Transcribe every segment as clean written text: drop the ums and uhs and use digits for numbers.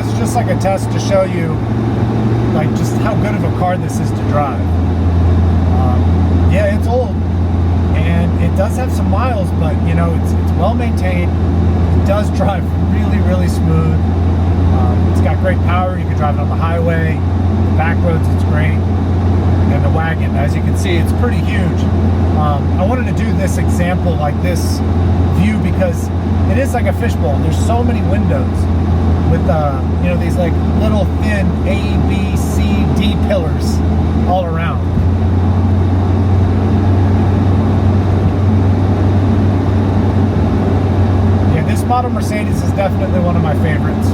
That's just like a test to show you like just how good of a car this is to drive. Yeah, it's old and it does have some miles, but you know, it's well maintained. It does drive really smooth. It's got great power. You can drive it on the highway, the back roads, it's great. And the wagon, as you can see, it's pretty huge. I wanted to do this example, like this view, because it is like a fishbowl. There's so many windows with you know, these like little thin A, B, C, D pillars all around. Yeah, this model Mercedes is definitely one of my favorites.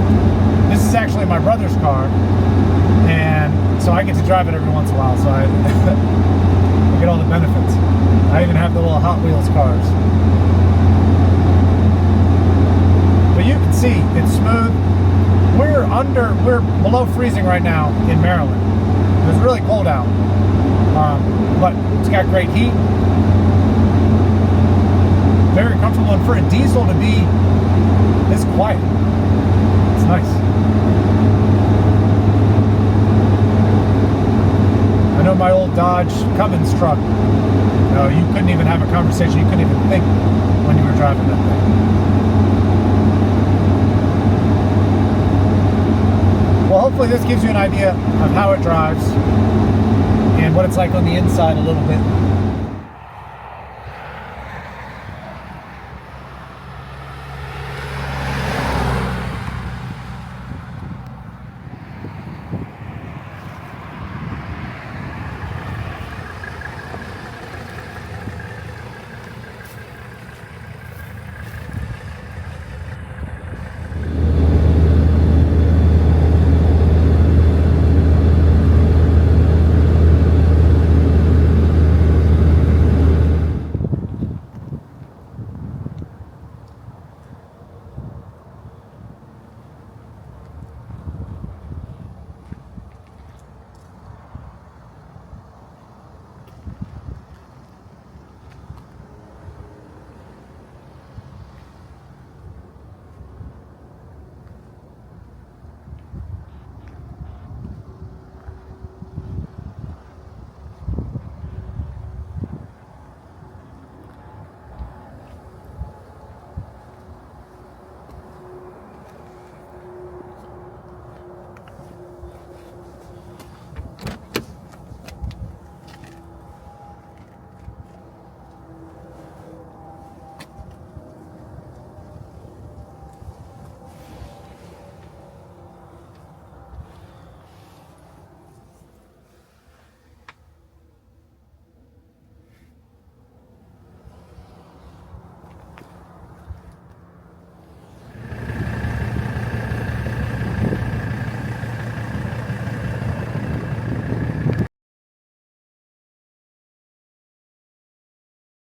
This is actually my brother's car, and so I get to drive it every once in a while, so I get all the benefits. I even have the little Hot Wheels cars. But you can see, it's smooth. We're below freezing right now in Maryland. It's really cold out. But it's got great heat. Very comfortable, and for a diesel to be this quiet, it's nice. I know my old Dodge Cummins truck, you couldn't even have a conversation, you couldn't even think when you were driving that thing. Well, hopefully this gives you an idea of how it drives and what it's like on the inside a little bit.